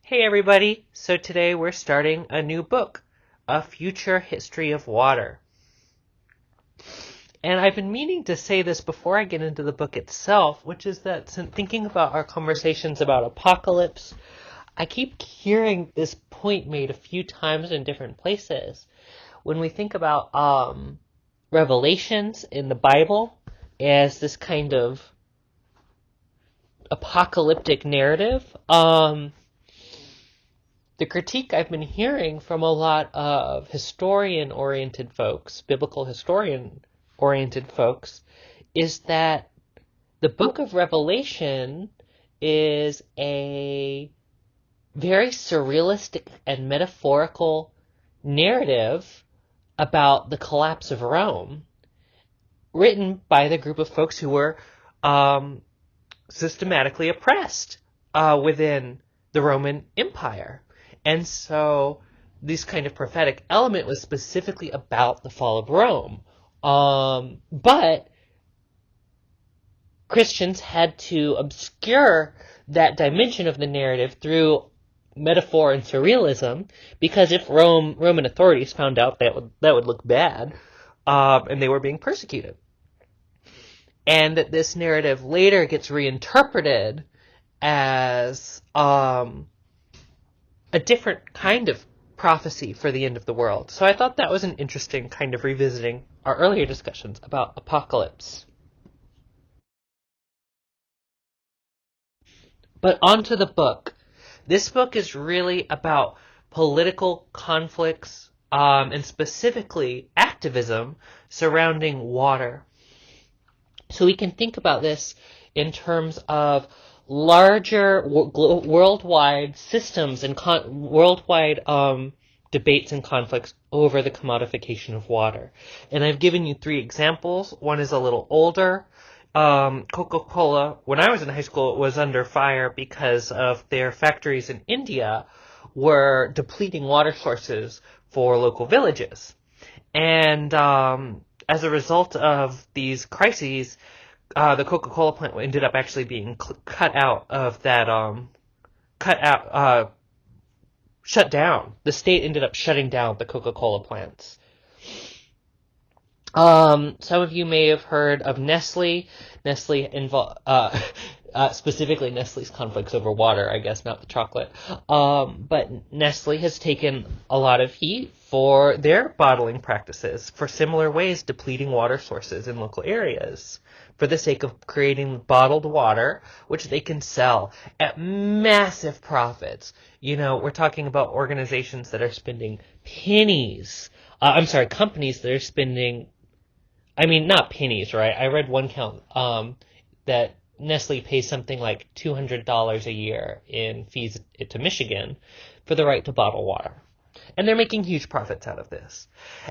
Hey everybody! So today we're starting a new book, A Future History of Water. And I've been meaning to say this before I get into the book itself, which is that since thinking about our conversations about apocalypse, I keep hearing this point made a few times in different places. When we think about Revelations in the Bible as this kind of apocalyptic narrative, the critique I've been hearing from a lot of historian-oriented folks, biblical historian-oriented folks, is that the book of Revelation is a very surrealistic and metaphorical narrative about the collapse of Rome, written by the group of folks who were systematically oppressed within the Roman Empire. And so this kind of prophetic element was specifically about the fall of Rome. But Christians had to obscure that dimension of the narrative through metaphor and surrealism, because if Roman authorities found out, that would look bad, and they were being persecuted. And that this narrative later gets reinterpreted as a different kind of prophecy for the end of the world. So I thought that was an interesting kind of revisiting our earlier discussions about apocalypse. But onto the book. This book is really about political conflicts, and specifically activism surrounding water. So we can think about this in terms of larger worldwide systems and worldwide debates and conflicts over the commodification of water. And I've given you 3 examples. One is a little older. Coca-Cola, when I was in high school, it was under fire because of their factories in India were depleting water sources for local villages. And as a result of these crises, the Coca-Cola plant ended up actually being cut out of that, shut down. The state ended up shutting down the Coca-Cola plants. Some of you may have heard of Nestle. Specifically Nestle's conflicts over water, I guess, not the chocolate. But Nestle has taken a lot of heat for their bottling practices, for similar ways depleting water sources in local areas, for the sake of creating bottled water, which they can sell at massive profits. You know, we're talking about organizations that are spending pennies. Companies that are spending, not pennies, right? I read one count, that Nestle pays something like $200 a year in fees to Michigan for the right to bottle water. And they're making huge profits out of this.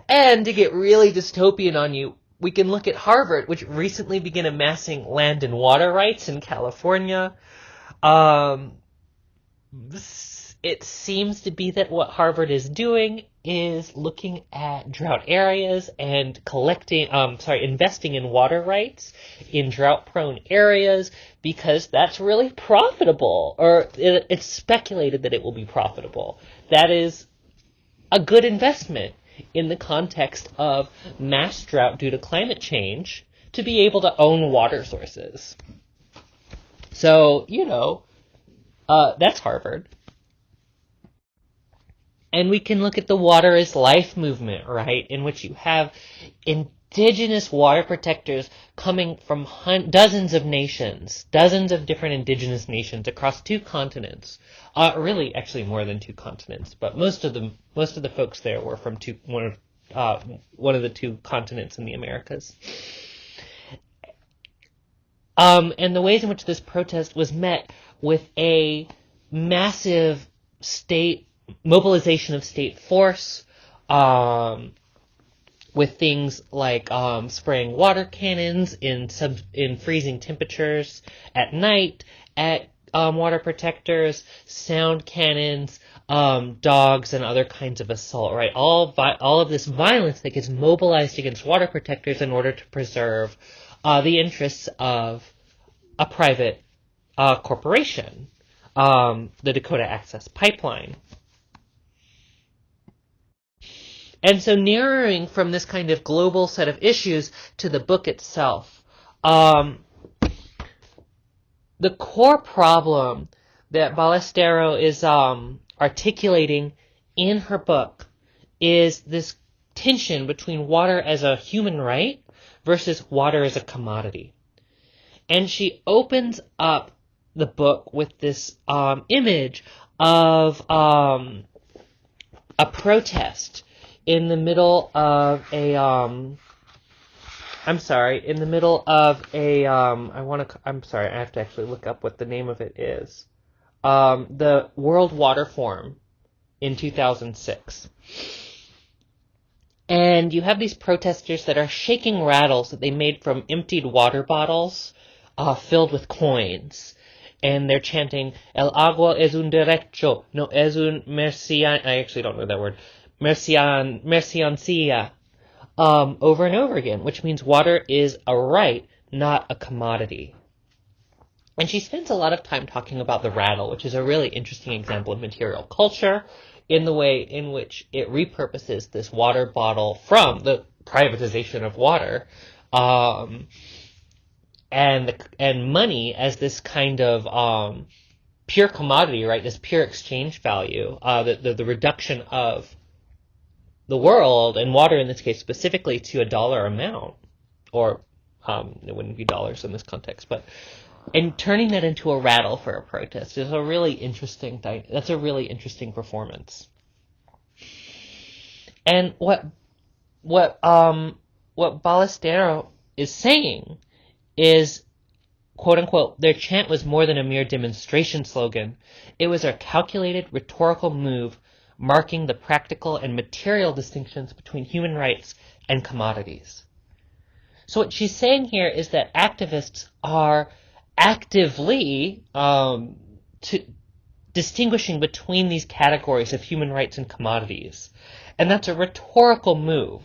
And to get really dystopian on you, we can look at Harvard, which recently began amassing land and water rights in California. It seems to be that what Harvard is doing is looking at drought areas and investing in water rights in drought-prone areas because that's really profitable, or it's speculated that it will be profitable. That is a good investment in the context of mass drought due to climate change to be able to own water sources. So, that's Harvard. And we can look at the Water is Life movement, right, in which you have indigenous water protectors coming from dozens of different indigenous nations across 2 continents. Really, actually more than 2 continents, but most of the folks there were from one of the 2 continents in the Americas. And the ways in which this protest was met with a massive mobilization of state force, with things like spraying water cannons in freezing temperatures at night at water protectors, sound cannons, dogs, and other kinds of assault. Right, all of this violence that gets mobilized against water protectors in order to preserve the interests of a private corporation. the Dakota Access Pipeline. And so narrowing from this kind of global set of issues to the book itself, the core problem that Ballestero is articulating in her book is this tension between water as a human right versus water as a commodity. And she opens up the book with this image of a protest in the middle of a I have to actually look up what the name of it is. The World Water Forum in 2006. And you have these protesters that are shaking rattles that they made from emptied water bottles filled with coins. And they're chanting, El agua es un derecho, no es un I actually don't know that word. Mercancía. Over and over again, which means water is a right, not a commodity. And she spends a lot of time talking about the rattle, which is a really interesting example of material culture in the way in which it repurposes this water bottle from the privatization of water, and money as this kind of pure commodity, right? This pure exchange value, the reduction of the world, and water in this case specifically, to a dollar amount, or it wouldn't be dollars in this context, but and turning that into a rattle for a protest is a really interesting thing. That's a really interesting performance. And what Ballestero is saying is, quote unquote, their chant was more than a mere demonstration slogan. It was a calculated rhetorical move marking the practical and material distinctions between human rights and commodities. So what she's saying here is that activists are actively distinguishing between these categories of human rights and commodities. And that's a rhetorical move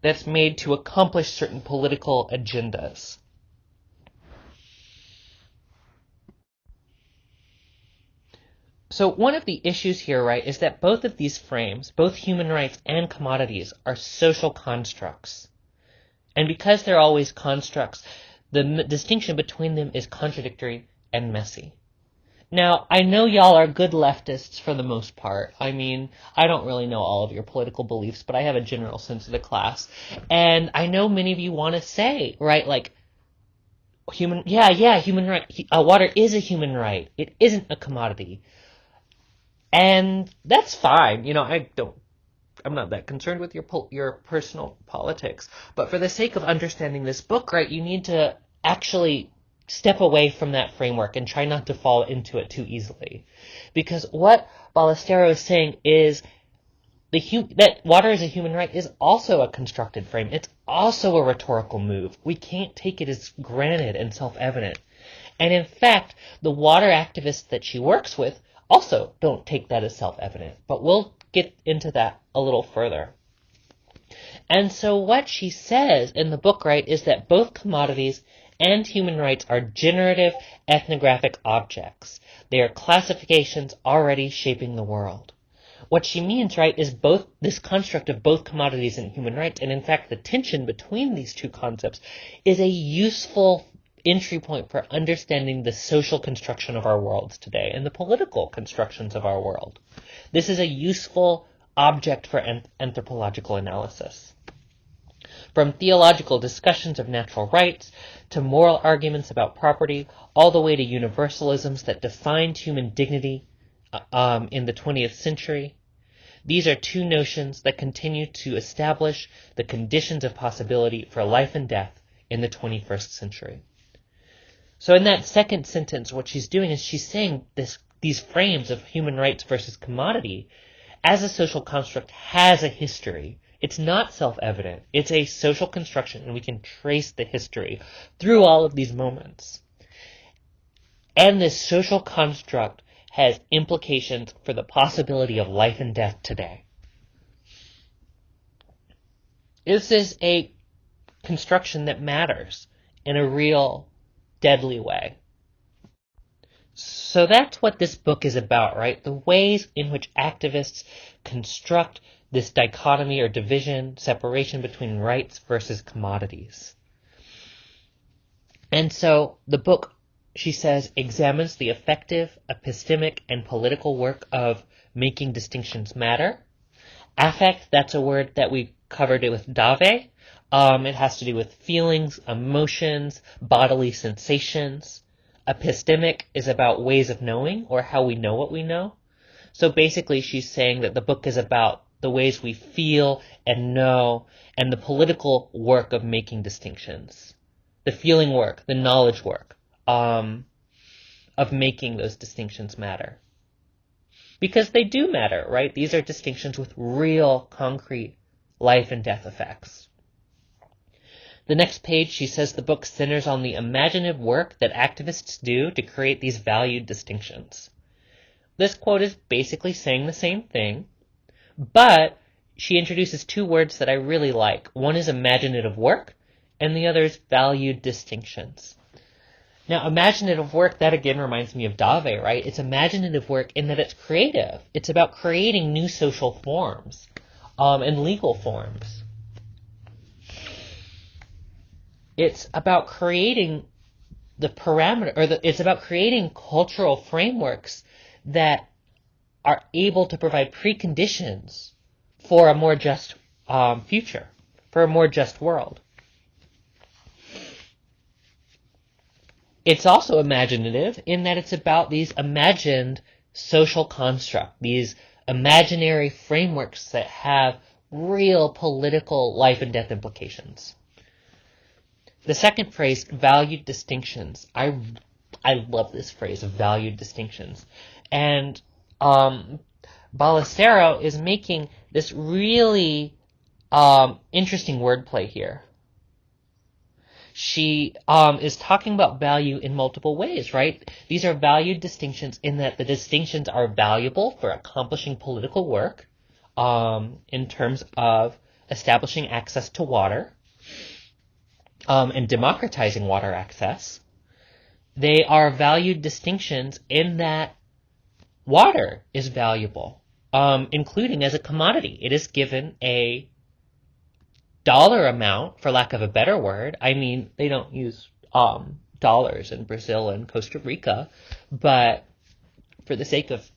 that's made to accomplish certain political agendas. So one of the issues here, right, is that both of these frames, both human rights and commodities, are social constructs. And because they're always constructs, the distinction between them is contradictory and messy. Now, I know y'all are good leftists for the most part. I mean, I don't really know all of your political beliefs, but I have a general sense of the class. And I know many of you want to say, right, like, human right. Water is a human right. It isn't a commodity. And that's fine. You know, I'm not that concerned with your personal politics. But for the sake of understanding this book, right, you need to actually step away from that framework and try not to fall into it too easily. Because what Ballestero is saying is that water as a human right is also a constructed frame. It's also a rhetorical move. We can't take it as granted and self-evident. And in fact, the water activists that she works with also don't take that as self-evident. But we'll get into that a little further. And so what she says in the book, right, is that both commodities and human rights are generative ethnographic objects. They are classifications already shaping the world. What she means, right, is both this construct of both commodities and human rights, and in fact the tension between these two concepts is a useful entry point for understanding the social construction of our worlds today and the political constructions of our world. This is a useful object for anthropological analysis. From theological discussions of natural rights to moral arguments about property, all the way to universalisms that defined human dignity in the 20th century, these are two notions that continue to establish the conditions of possibility for life and death in the 21st century. So in that second sentence, what she's doing is she's saying these frames of human rights versus commodity as a social construct has a history. It's not self-evident. It's a social construction, and we can trace the history through all of these moments. And this social construct has implications for the possibility of life and death today. This is a construction that matters in a real, deadly way. So that's what this book is about, right? The ways in which activists construct this dichotomy or division, separation between rights versus commodities. And so the book, she says, examines the effective epistemic and political work of making distinctions matter. Affect, that's a word that we covered it with Dave. It has to do with feelings, emotions, bodily sensations. Epistemic is about ways of knowing, or how we know what we know. So basically she's saying that the book is about the ways we feel and know, and the political work of making distinctions. The feeling work, the knowledge work, of making those distinctions matter. Because they do matter, right? These are distinctions with real, concrete life and death effects. The next page, she says the book centers on the imaginative work that activists do to create these valued distinctions. This quote is basically saying the same thing, but she introduces two words that I really like. One is imaginative work, and the other is valued distinctions. Now, imaginative work, that again reminds me of Dave, right? It's imaginative work in that it's creative. It's about creating new social forms, and legal forms. It's about creating the parameter, it's about creating cultural frameworks that are able to provide preconditions for a more just future, for a more just world. It's also imaginative in that it's about these imagined social constructs, these imaginary frameworks that have real political life and death implications. The second phrase, valued distinctions. I love this phrase of valued distinctions. And Ballestero is making this really interesting wordplay here. She is talking about value in multiple ways, right? These are valued distinctions in that the distinctions are valuable for accomplishing political work in terms of establishing access to water and democratizing water access. They are valued distinctions in that water is valuable, including as a commodity. It is given a dollar amount, for lack of a better word. I mean, they don't use dollars in Brazil and Costa Rica, but for the sake of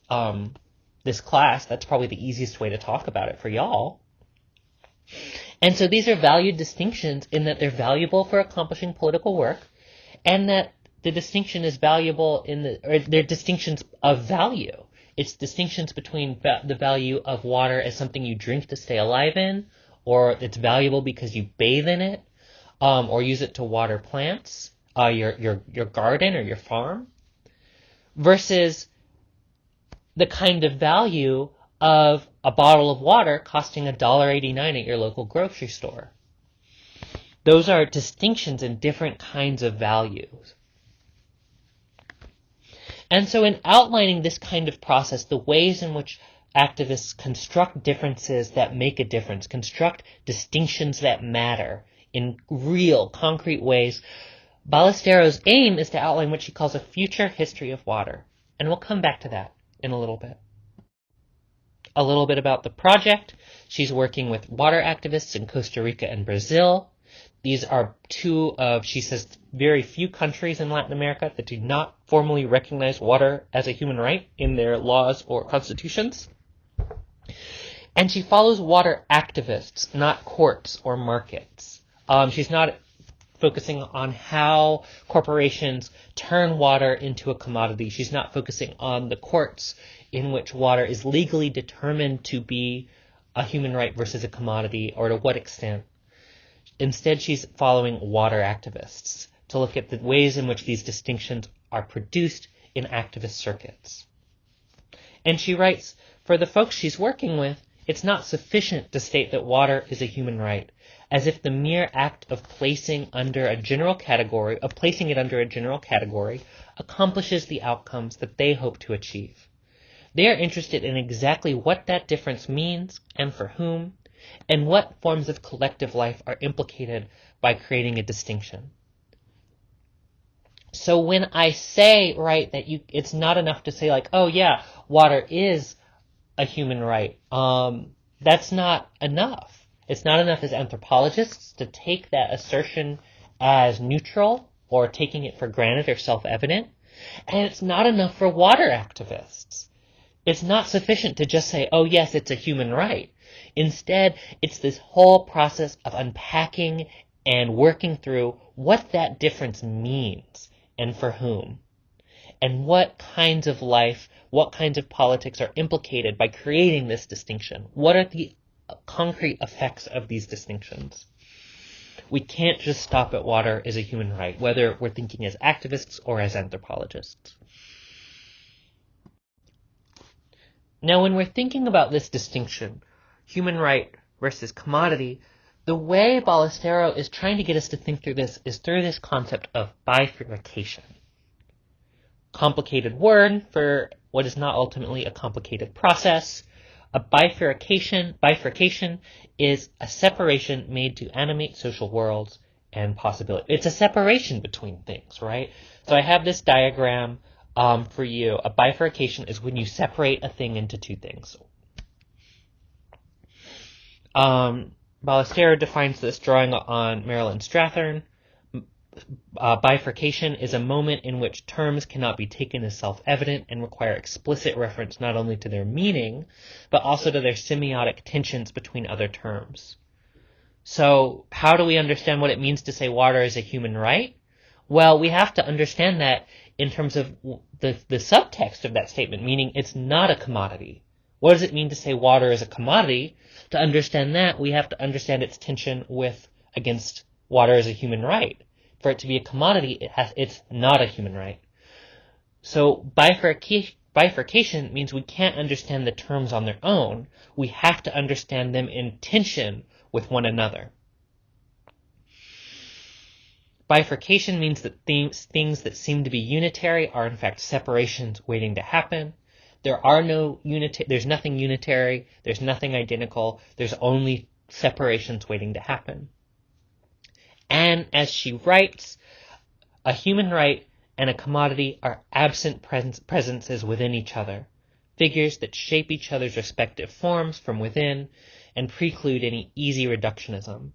this class, that's probably the easiest way to talk about it for y'all. And so these are valued distinctions in that they're valuable for accomplishing political work, and that the distinction is valuable or they're distinctions of value. It's distinctions between the value of water as something you drink to stay alive in, or it's valuable because you bathe in it, or use it to water plants, your garden or your farm, versus the kind of value of a bottle of water costing $1.89 at your local grocery store. Those are distinctions in different kinds of values. And so in outlining this kind of process, the ways in which activists construct differences that make a difference, construct distinctions that matter in real, concrete ways, Ballestero's aim is to outline what she calls a future history of water. And we'll come back to that in a little bit. A little bit about the project. She's working with water activists in Costa Rica and Brazil. These are two of, she says, very few countries in Latin America that do not formally recognize water as a human right in their laws or constitutions. And she follows water activists, not courts or markets. She's not focusing on how corporations turn water into a commodity. She's not focusing on the courts in which water is legally determined to be a human right versus a commodity, or to what extent. Instead, she's following water activists to look at the ways in which these distinctions are produced in activist circuits. And she writes, for the folks she's working with, it's not sufficient to state that water is a human right, as if the mere act of placing it under a general category accomplishes the outcomes that they hope to achieve. They are interested in exactly what that difference means and for whom, and what forms of collective life are implicated by creating a distinction. So when I say, right, that it's not enough to say like, oh yeah, water is a human right, that's not enough. It's not enough as anthropologists to take that assertion as neutral or taking it for granted or self-evident. And it's not enough for water activists. It's not sufficient to just say, oh yes, it's a human right. Instead, it's this whole process of unpacking and working through what that difference means and for whom, and what kinds of life, what kinds of politics are implicated by creating this distinction. What are the concrete effects of these distinctions? We can't just stop at water as a human right, whether we're thinking as activists or as anthropologists. Now, when we're thinking about this distinction, human right versus commodity, the way Ballestero is trying to get us to think through this is through this concept of bifurcation. Complicated word for what is not ultimately a complicated process. A bifurcation is a separation made to animate social worlds and possibility. It's a separation between things, right? So I have this diagram for you. A bifurcation is when you separate a thing into two things. Ballestero defines this drawing on Marilyn Strathern. Bifurcation is a moment in which terms cannot be taken as self-evident and require explicit reference not only to their meaning, but also to their semiotic tensions between other terms. So how do we understand what it means to say water is a human right? Well, we have to understand that in terms of the subtext of that statement, meaning it's not a commodity. What does it mean to say water is a commodity? To understand that, we have to understand its tension against water as a human right. For it to be a commodity, it's not a human right. So bifurcation means we can't understand the terms on their own. We have to understand them in tension with one another. Bifurcation means that things that seem to be unitary are in fact separations waiting to happen. There's nothing unitary, there's nothing identical, there's only separations waiting to happen. And as she writes, a human right and a commodity are absent presences within each other, figures that shape each other's respective forms from within and preclude any easy reductionism.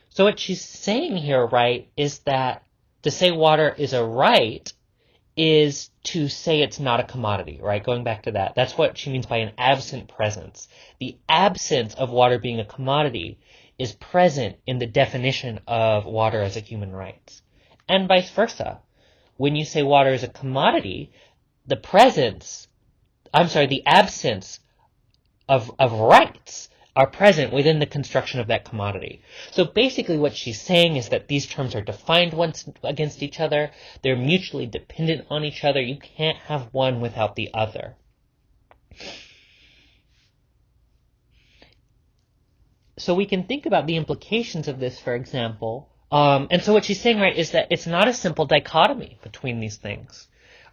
So what she's saying here, right, is that to say water is a right is to say it's not a commodity, right? Going back to that. That's what she means by an absent presence. The absence of water being a commodity is present in the definition of water as a human right. And vice versa. When you say water is a commodity, the absence of rights are present within the construction of that commodity. So basically what she's saying is that these terms are defined once against each other. They're mutually dependent on each other. You can't have one without the other. So we can think about the implications of this, for example. And so what she's saying, right, is that it's not a simple dichotomy between these things.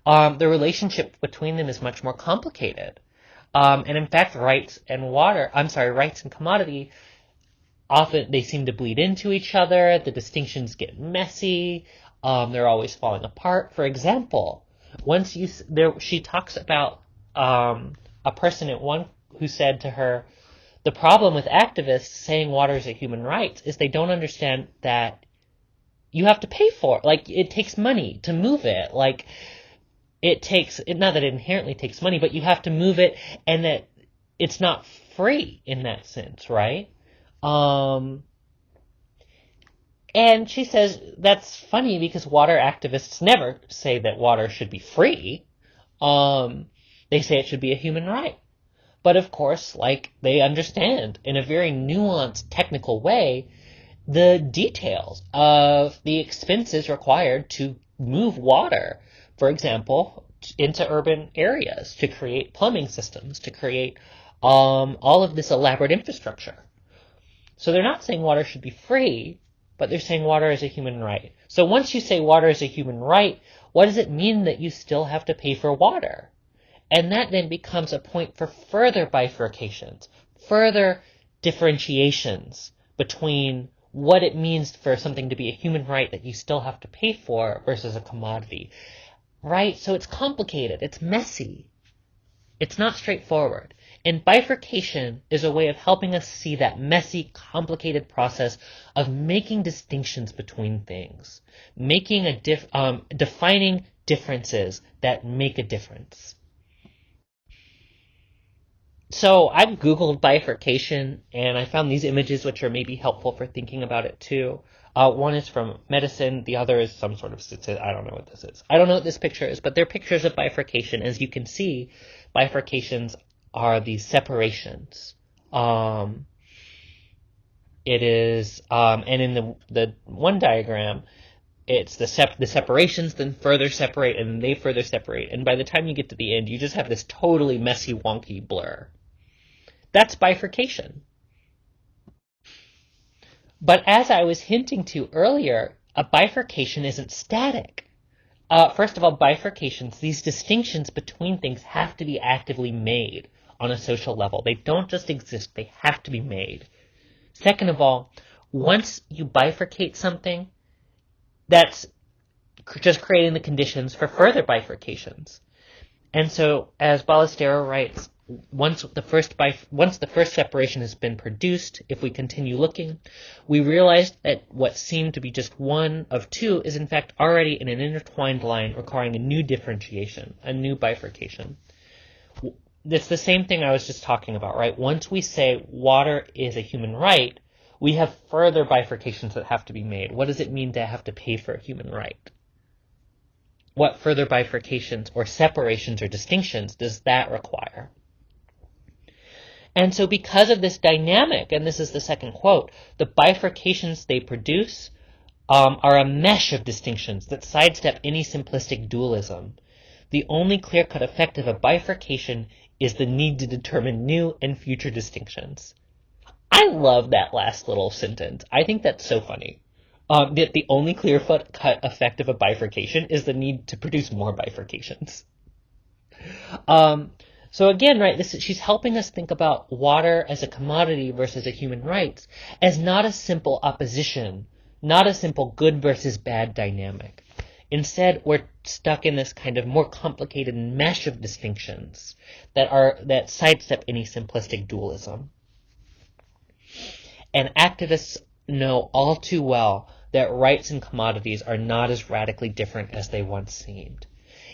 The relationship between them is much more complicated. And in fact, rights and commodity, often they seem to bleed into each other. The distinctions get messy. They're always falling apart. For example, she talks about a person at one who said to her, the problem with activists saying water is a human right is they don't understand that you have to pay for it. Like, it takes money to move it. Like, not that it inherently takes money, but you have to move it, and that it's not free in that sense, right? And she says that's funny because water activists never say that water should be free. They say it should be a human right. But of course, like, they understand in a very nuanced, technical way the details of the expenses required to move water, for example, into urban areas, to create plumbing systems, to create all of this elaborate infrastructure. So they're not saying water should be free, but they're saying water is a human right. So once you say water is a human right, what does it mean that you still have to pay for water? And that then becomes a point for further bifurcations, further differentiations between what it means for something to be a human right that you still have to pay for versus a commodity, right? So it's complicated. It's messy. It's not straightforward. And bifurcation is a way of helping us see that messy, complicated process of making distinctions between things, defining differences that make a difference. So I've Googled bifurcation, and I found these images which are maybe helpful for thinking about it too. One is from medicine, the other is some sort of statistic. I don't know what this is. I don't know what this picture is, but they're pictures of bifurcation. As you can see, bifurcations are these separations. And in the one diagram, it's the separations then further separate, and they further separate. And by the time you get to the end, you just have this totally messy, wonky blur. That's bifurcation. But as I was hinting to earlier, a bifurcation isn't static. First of all, bifurcations, these distinctions between things have to be actively made on a social level. They don't just exist, they have to be made. Second of all, once you bifurcate something, that's just creating the conditions for further bifurcations. And so, as Ballesteros writes, once the first separation has been produced, if we continue looking, we realize that what seemed to be just one of two is in fact already in an intertwined line requiring a new differentiation, a new bifurcation. It's the same thing I was just talking about, right? Once we say water is a human right, we have further bifurcations that have to be made. What does it mean to have to pay for a human right? What further bifurcations or separations or distinctions does that require? And so because of this dynamic, and this is the second quote, the bifurcations they produce are a mesh of distinctions that sidestep any simplistic dualism. The only clear-cut effect of a bifurcation is the need to determine new and future distinctions. I love that last little sentence. I think that's so funny. That the only clear-cut effect of a bifurcation is the need to produce more bifurcations. So again, right, she's helping us think about water as a commodity versus a human right as not a simple opposition, not a simple good versus bad dynamic. Instead, we're stuck in this kind of more complicated mesh of distinctions that sidestep any simplistic dualism. And activists know all too well that rights and commodities are not as radically different as they once seemed.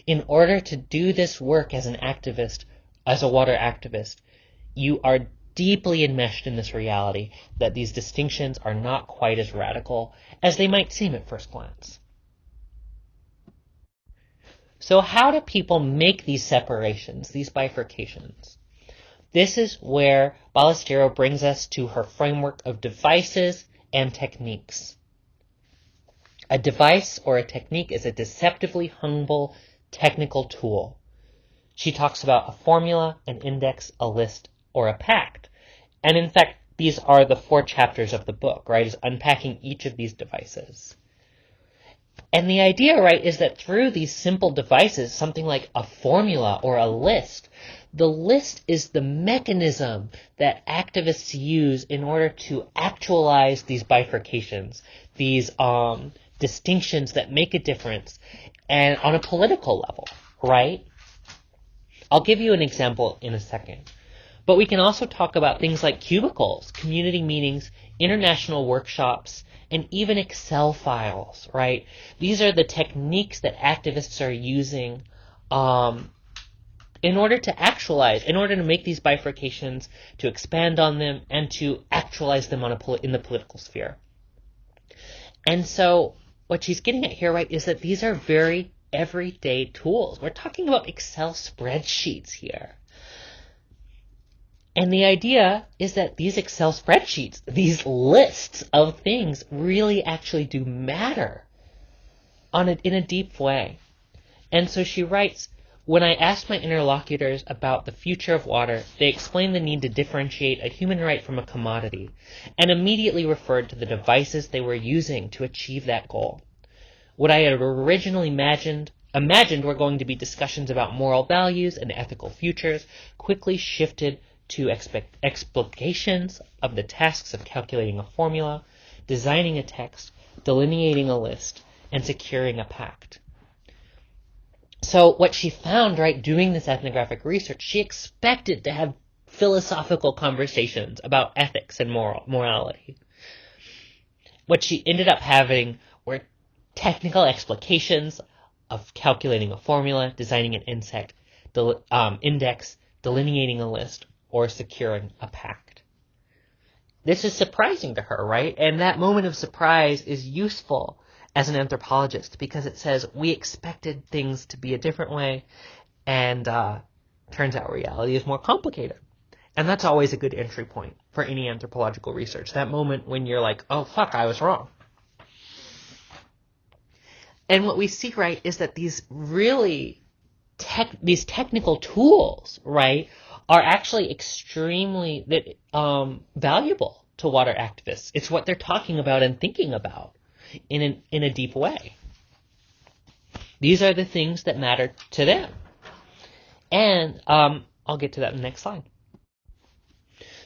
In order to do this work as an activist, as a water activist, you are deeply enmeshed in this reality that these distinctions are not quite as radical as they might seem at first glance. So how do people make these separations, these bifurcations? This is where Ballesteros brings us to her framework of devices and techniques. A device or a technique is a deceptively humble technical tool. She talks about a formula, an index, a list, or a pact. And in fact, these are the 4 chapters of the book, right, is unpacking each of these devices. And the idea, right, is that through these simple devices, something like a formula or a list, the list is the mechanism that activists use in order to actualize these bifurcations, these distinctions that make a difference, and on a political level, right? I'll give you an example in a second. But we can also talk about things like cubicles, community meetings, international workshops, and even Excel files, right? These are the techniques that activists are using in order to actualize, in order to make these bifurcations, to expand on them, and to actualize them in the political sphere. And so what she's getting at here, right, is that these are very everyday tools. We're talking about Excel spreadsheets here. And the idea is that these Excel spreadsheets, these lists of things, really actually do matter in a deep way. And so she writes, when I asked my interlocutors about the future of water, they explained the need to differentiate a human right from a commodity, and immediately referred to the devices they were using to achieve that goal. What I had originally imagined were going to be discussions about moral values and ethical futures quickly shifted to explications of the tasks of calculating a formula, designing a text, delineating a list, and securing a pact. So what she found, right, doing this ethnographic research, she expected to have philosophical conversations about ethics and morality. What she ended up having were technical explications of calculating a formula, designing an index, delineating a list, or securing a pact. This is surprising to her, right? And that moment of surprise is useful as an anthropologist because it says we expected things to be a different way, and turns out reality is more complicated. And that's always a good entry point for any anthropological research. That moment when you're like, oh, fuck, I was wrong. And what we see, right, is that these really these technical tools, right, are actually extremely valuable to water activists. It's what they're talking about and thinking about in a deep way. These are the things that matter to them. And I'll get to that in the next slide.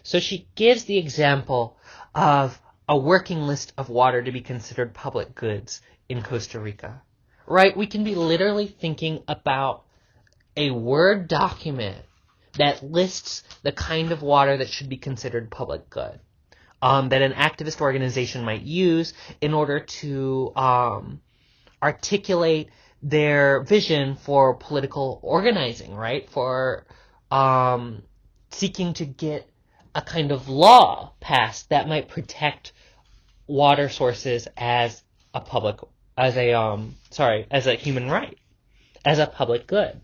So she gives the example of a working list of water to be considered public goods in Costa Rica. Right? We can be literally thinking about a Word document that lists the kind of water that should be considered public good, that an activist organization might use in order to articulate their vision for political organizing, right? For seeking to get a kind of law passed that might protect water sources as a human right, as a public good.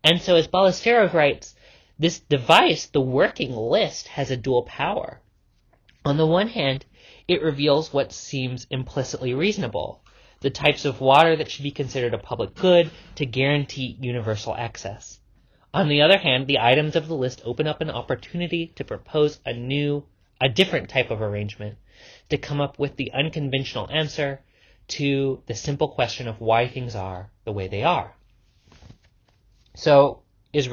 And so as Ballesteros writes, this device, the working list, has a dual power. On the one hand, it reveals what seems implicitly reasonable, the types of water that should be considered a public good to guarantee universal access. On the other hand, the items of the list open up an opportunity to propose a different type of arrangement, to come up with the unconventional answer to the simple question of why things are the way they are. So, should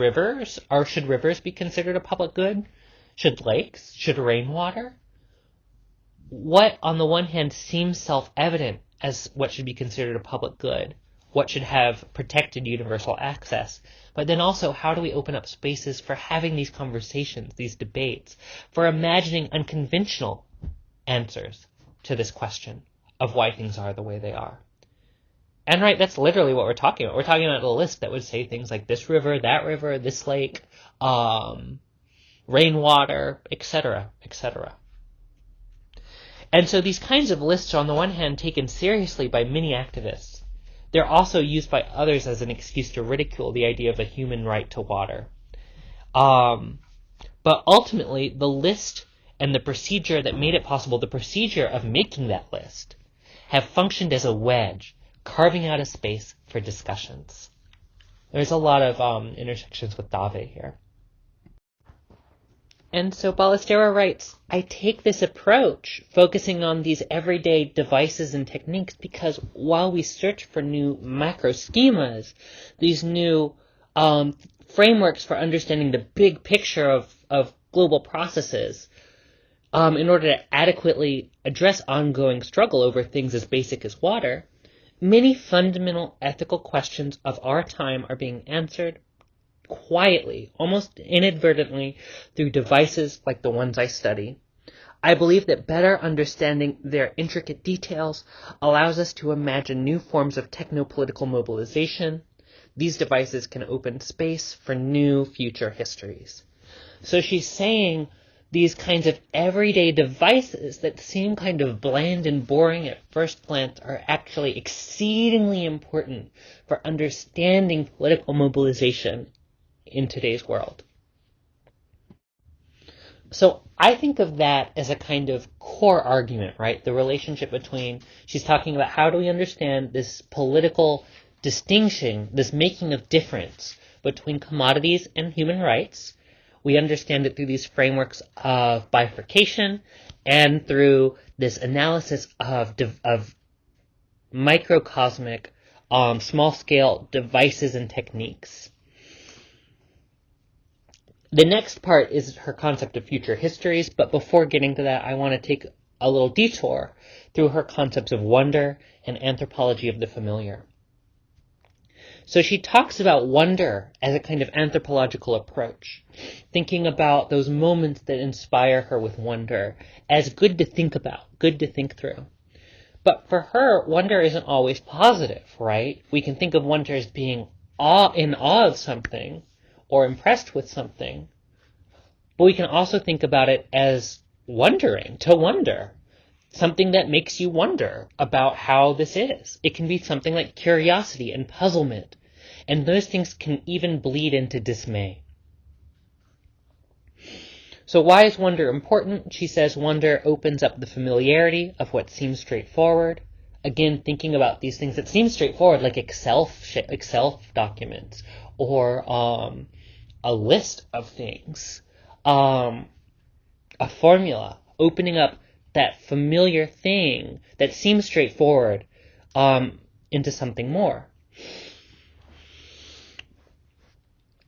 rivers be considered a public good? Should lakes? Should rainwater? What, on the one hand, seems self-evident as what should be considered a public good, what should have protected universal access, but then also how do we open up spaces for having these conversations, these debates, for imagining unconventional answers to this question of why things are the way they are. And right, that's literally what we're talking about. We're talking about a list that would say things like this river, this lake, rainwater, etc., etc. And so these kinds of lists are on the one hand taken seriously by many activists. They're also used by others as an excuse to ridicule the idea of a human right to water. But ultimately, the list and the procedure that made it possible, the procedure of making that list, have functioned as a wedge, carving out a space for discussions. There's a lot of intersections with Dave here. And so Ballesteros writes, I take this approach, focusing on these everyday devices and techniques, because while we search for new macro schemas, these new frameworks for understanding the big picture of global processes, in order to adequately address ongoing struggle over things as basic as water, many fundamental ethical questions of our time are being answered quietly, almost inadvertently, through devices like the ones I study. I believe that better understanding their intricate details allows us to imagine new forms of techno-political mobilization. These devices can open space for new future histories. So she's saying these kinds of everyday devices that seem kind of bland and boring at first glance are actually exceedingly important for understanding political mobilization in today's world. So I think of that as a kind of core argument, right? The relationship between, she's talking about how do we understand this political distinction, this making of difference between commodities and human rights. We understand it through these frameworks of bifurcation and through this analysis of microcosmic, small-scale devices and techniques. The next part is her concept of future histories, but before getting to that, I want to take a little detour through her concepts of wonder and anthropology of the familiar. So she talks about wonder as a kind of anthropological approach, thinking about those moments that inspire her with wonder as good to think about, good to think through. But for her, wonder isn't always positive, right? We can think of wonder as being in awe of something or impressed with something, but we can also think about it as wondering, to wonder. Something that makes you wonder about how this is. It can be something like curiosity and puzzlement, and those things can even bleed into dismay. So why is wonder important? She says wonder opens up the familiarity of what seems straightforward. Again, thinking about these things that seem straightforward, like Excel documents, or a list of things, a formula, opening up that familiar thing that seems straightforward into something more.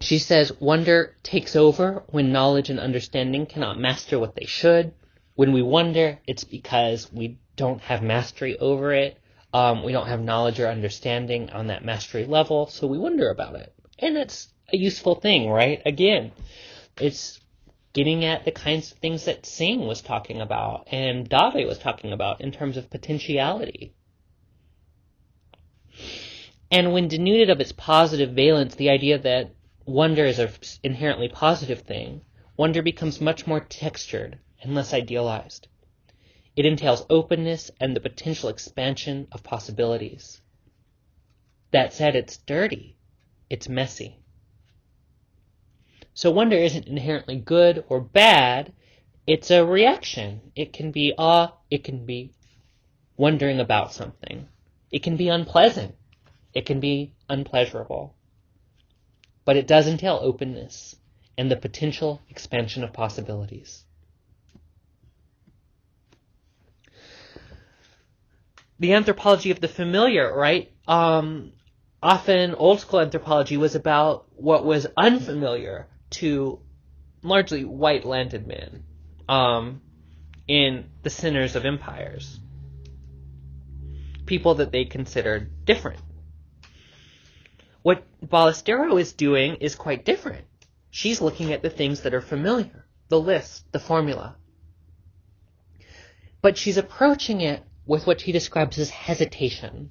She says wonder takes over when knowledge and understanding cannot master what they should. When we wonder, it's because we don't have mastery over it. We don't have knowledge or understanding on that mastery level, so we wonder about it. And it's a useful thing, right? Again, it's getting at the kinds of things that Singh was talking about and Dave was talking about in terms of potentiality. And when denuded of its positive valence, the idea that wonder is an inherently positive thing, wonder becomes much more textured and less idealized. It entails openness and the potential expansion of possibilities. That said, it's dirty. It's messy. So wonder isn't inherently good or bad. It's a reaction. It can be awe. It can be wondering about something. It can be unpleasant. It can be unpleasurable. But it does entail openness and the potential expansion of possibilities. The anthropology of the familiar, right? Often old school anthropology was about what was unfamiliar to largely white landed men in the centers of empires. People that they considered different. What Ballestero is doing is quite different. She's looking at the things that are familiar, the list, the formula. But she's approaching it with what she describes as hesitation.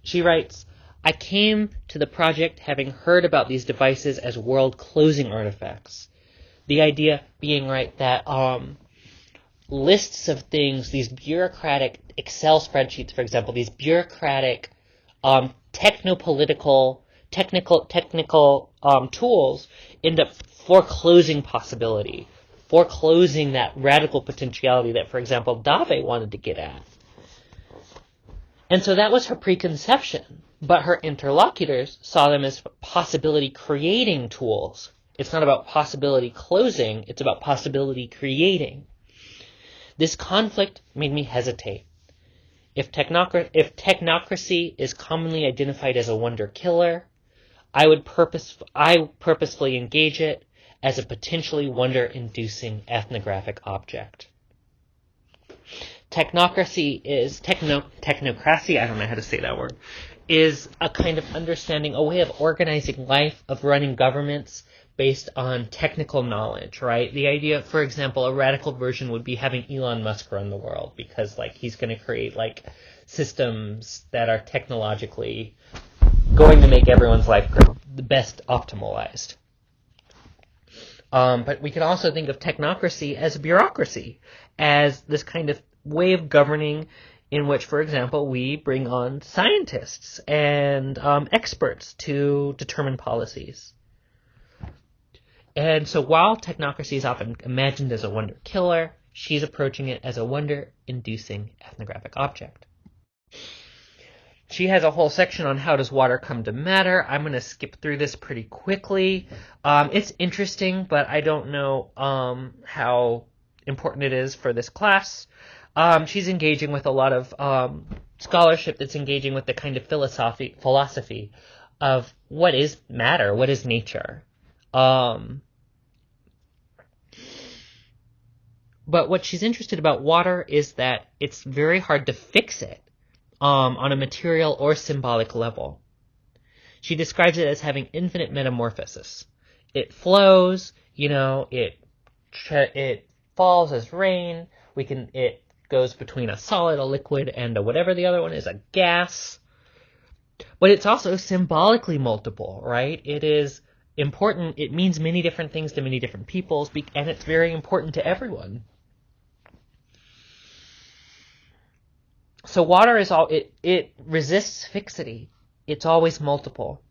She writes, I came to the project having heard about these devices as world-closing artifacts. The idea being, right, that lists of things, these bureaucratic Excel spreadsheets, for example, these bureaucratic technical tools end up foreclosing possibility, foreclosing that radical potentiality that, for example, Dave wanted to get at. And so that was her preconception. But her interlocutors saw them as possibility-creating tools. It's not about possibility closing, it's about possibility creating. This conflict made me hesitate. If technocracy is commonly identified as a wonder killer, I purposefully engage it as a potentially wonder-inducing ethnographic object. Technocracy is, technocracy, I don't know how to say that word, is a kind of understanding, a way of organizing life, of running governments based on technical knowledge, right? The idea, for example, a radical version would be having Elon Musk run the world because, he's going to create, systems that are technologically going to make everyone's life the best optimalized. But we can also think of technocracy as a bureaucracy, as this kind of way of governing in which, for example, we bring on scientists and experts to determine policies. And so while technocracy is often imagined as a wonder killer, she's approaching it as a wonder-inducing ethnographic object. She has a whole section on how does water come to matter. I'm going to skip through this pretty quickly. It's interesting, but I don't know how important it is for this class. She's engaging with a lot of scholarship that's engaging with the kind of philosophy of what is matter, what is But what she's interested about water is that it's very hard to fix it on a material or symbolic level. She describes it as having infinite metamorphosis. It flows, it falls as rain. It goes between a solid, a liquid, and whatever the other one is, a gas. But it's also symbolically multiple, right? It is important. It means many different things to many different peoples, and it's very important to everyone. So water is it resists fixity. It's always multiple.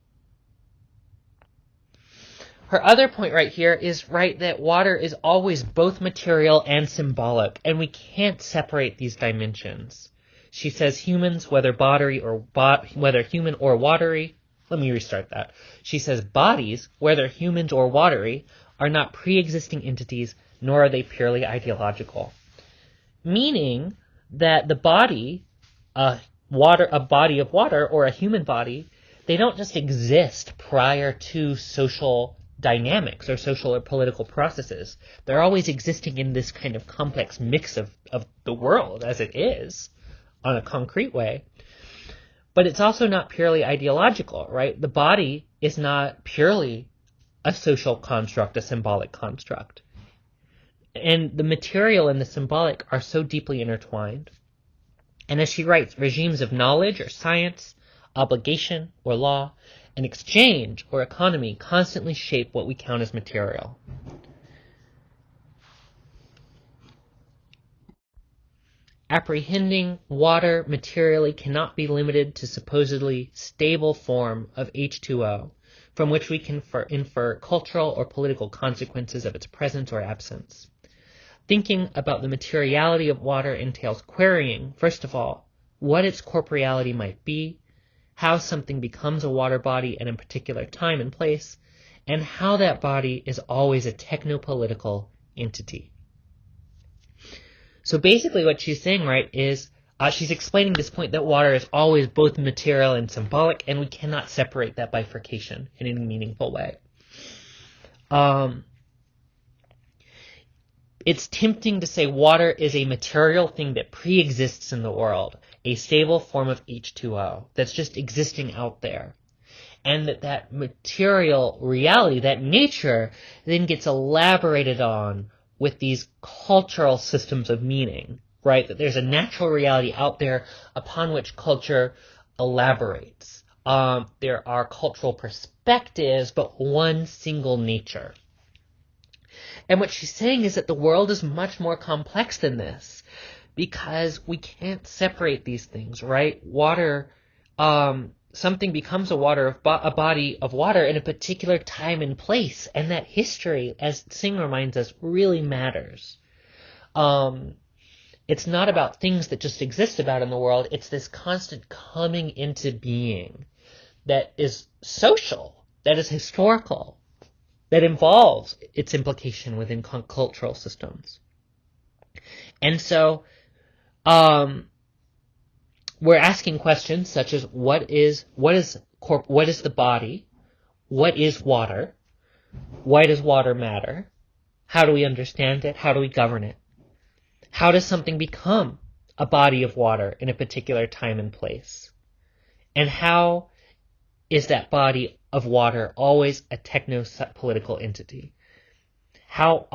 Her other point right here is that water is always both material and symbolic, and we can't separate these dimensions. She says humans, whether human or watery, let me restart that. She says bodies, whether humans or watery, are not pre-existing entities, nor are they purely ideological. Meaning that the body, a body of water or a human body, they don't just exist prior to social dynamics or social or political processes. They're always existing in this kind of complex mix of the world as it is, on a concrete way. But it's also not purely ideological, right? The body is not purely a social construct, a symbolic construct. And the material and the symbolic are so deeply intertwined. And as she writes, regimes of knowledge or science, obligation or law, and exchange or economy constantly shape what we count as material. Apprehending water materially cannot be limited to supposedly stable form of H2O, from which we can infer cultural or political consequences of its presence or absence. Thinking about the materiality of water entails querying, first of all, what its corporeality might be, how something becomes a water body at a particular time and place, and how that body is always a technopolitical entity. So basically what she's saying, right, is she's explaining this point that water is always both material and symbolic, and we cannot separate that bifurcation in any meaningful way. It's tempting to say water is a material thing that pre-exists in the world, a stable form of H2O that's just existing out there. And that material reality, that nature, then gets elaborated on with these cultural systems of meaning, right? That there's a natural reality out there upon which culture elaborates. There are cultural perspectives, but one single nature. And what she's saying is that the world is much more complex than this, because we can't separate these things, right? Water, something becomes a body of water in a particular time and place, and that history, as Singh reminds us, really matters. It's not about things that just exist about in the world. It's this constant coming into being that is social, that is historical, that involves its implication within cultural systems. And so we're asking questions such as what is the body? What is water? Why does water matter? How do we understand it? How do we govern it? How does something become a body of water in a particular time and place? And how is that body of water always a techno-political entity? How's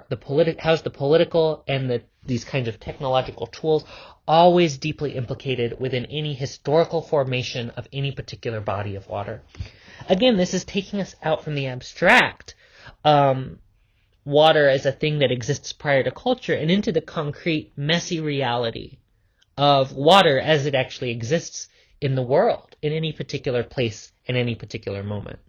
the political and these kinds of technological tools always deeply implicated within any historical formation of any particular body of water? Again, this is taking us out from the abstract, water as a thing that exists prior to culture, and into the concrete, messy reality of water as it actually exists in the world, in any particular place, in any particular moment.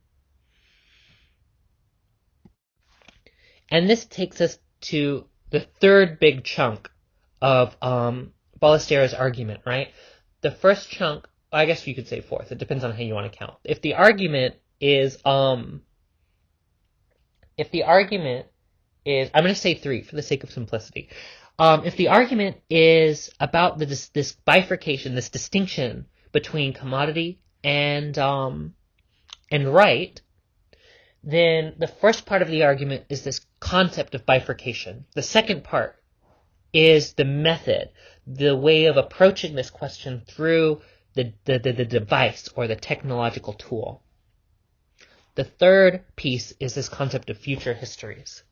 And this takes us to the third big chunk of Ballesteros' argument, right? The first chunk, I guess you could say fourth, it depends on how you want to count. If the argument is, I'm going to say three for the sake of simplicity. If the argument is about this bifurcation, this distinction between commodity and right, then the first part of the argument is this concept of bifurcation. The second part is the method, the way of approaching this question through the device or the technological tool. The third piece is this concept of future histories.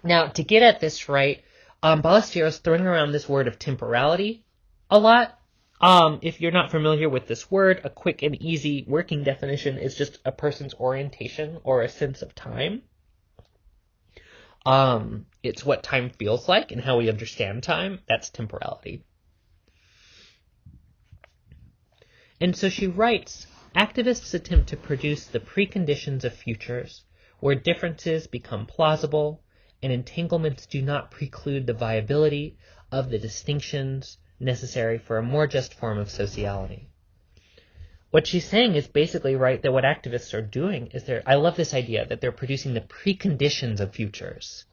Now, to get at this right, Ballesteros throwing around this word of temporality a lot. If you're not familiar with this word, a quick and easy working definition is just a person's orientation or a sense of time. It's what time feels like and how we understand time. That's temporality. And so she writes, activists attempt to produce the preconditions of futures where differences become plausible and entanglements do not preclude the viability of the distinctions necessary for a more just form of sociality. What she's saying is basically right that what activists are doing is I love this idea that they're producing the preconditions of futures.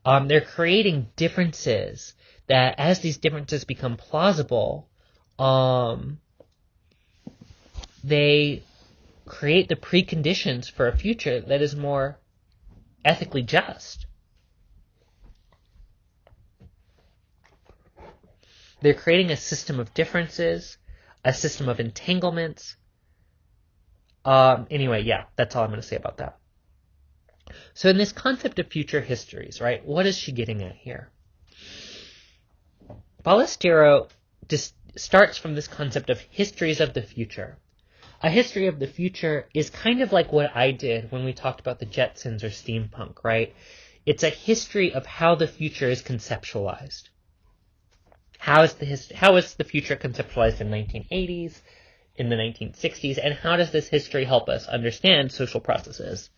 They're creating differences that as these differences become plausible, they create the preconditions for a future that is more ethically just. They're creating a system of differences, a system of entanglements. Anyway, yeah, that's all I'm going to say about that. So in this concept of future histories, right, what is she getting at here? Ballesteros starts from this concept of histories of the future. A history of the future is kind of like what I did when we talked about the Jetsons or steampunk, right? It's a history of how the future is conceptualized. How is the future conceptualized in the 1980s, in the 1960s, and how does this history help us understand social processes?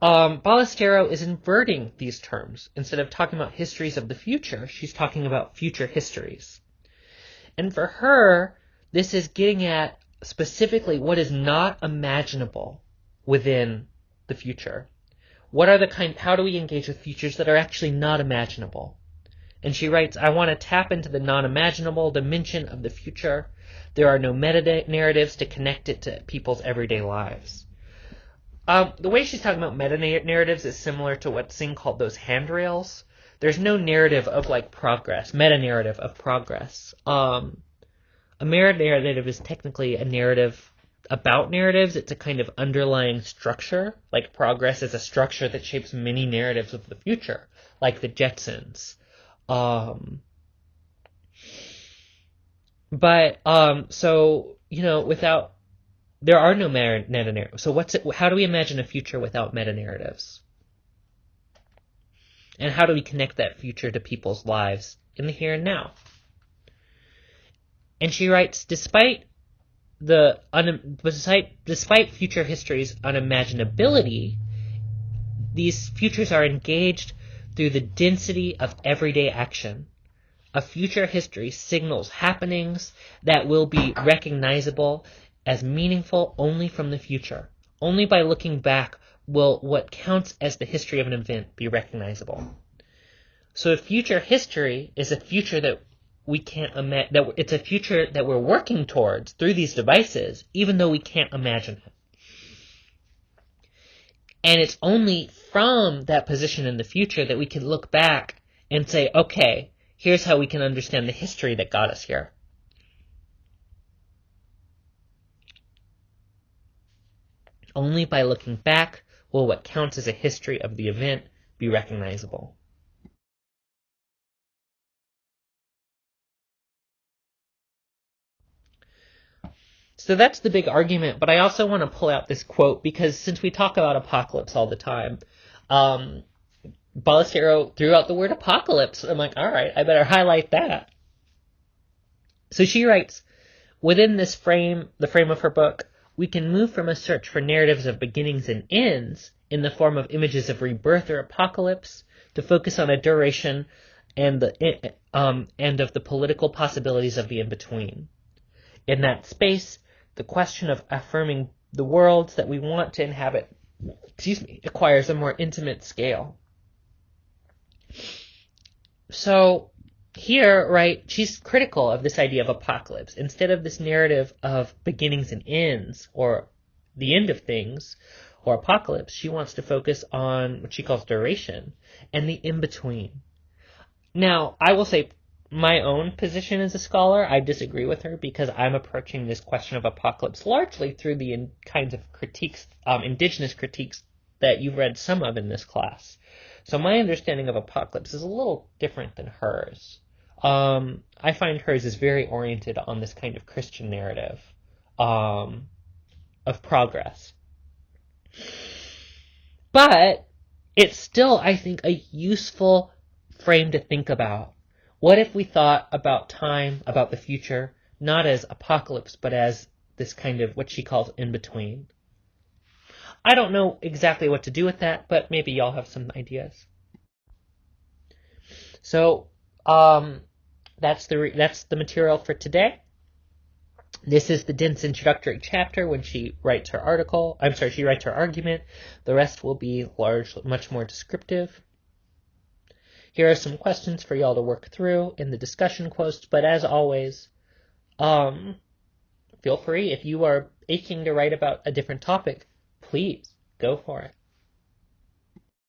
Ballesteros is inverting these terms. Instead of talking about histories of the future, she's talking about future histories. And for her, this is getting at specifically what is not imaginable within the future. How do we engage with futures that are actually not imaginable? And she writes, I want to tap into the non-imaginable dimension of the future. There are no meta-narratives to connect it to people's everyday lives. The way she's talking about meta-narratives is similar to what Singh called those handrails. There's no narrative of progress, meta-narrative of progress. A meta-narrative is technically a narrative about narratives. It's a kind of underlying structure. Like progress is a structure that shapes many narratives of the future, like the Jetsons. There are no meta-narratives. So how do we imagine a future without meta-narratives? And how do we connect that future to people's lives in the here and now? And she writes, despite future history's unimaginability, these futures are engaged through the density of everyday action. A future history signals happenings that will be recognizable as meaningful only from the future. Only by looking back will what counts as the history of an event be recognizable. So a future history is a future that we can't imagine. It's a future that we're working towards through these devices, even though we can't imagine it. And it's only from that position in the future that we can look back and say, okay, here's how we can understand the history that got us here. Only by looking back will what counts as a history of the event be recognizable. So that's the big argument, but I also want to pull out this quote because since we talk about apocalypse all the time, Ballesteros threw out the word apocalypse. I'm like, all right, I better highlight that. So she writes, within this frame, the frame of her book, we can move from a search for narratives of beginnings and ends in the form of images of rebirth or apocalypse to focus on a duration and of the political possibilities of the in-between. In that space, the question of affirming the worlds that we want to inhabit, acquires a more intimate scale. So here, right, she's critical of this idea of apocalypse. Instead of this narrative of beginnings and ends, or the end of things, or apocalypse, she wants to focus on what she calls duration, and the in-between. Now, I will say my own position as a scholar, I disagree with her because I'm approaching this question of apocalypse largely through the kinds of critiques, indigenous critiques that you've read some of in this class. So my understanding of apocalypse is a little different than hers. I find hers is very oriented on this kind of Christian narrative of progress. But it's still, I think, a useful frame to think about. What if we thought about time, about the future, not as apocalypse, but as this kind of what she calls in-between? I don't know exactly what to do with that, but maybe y'all have some ideas. So, that's the material for today. This is the dense introductory chapter when she writes her article. She writes her argument. The rest will be much more descriptive. Here are some questions for y'all to work through in the discussion post, but as always, feel free, if you are aching to write about a different topic, please go for it.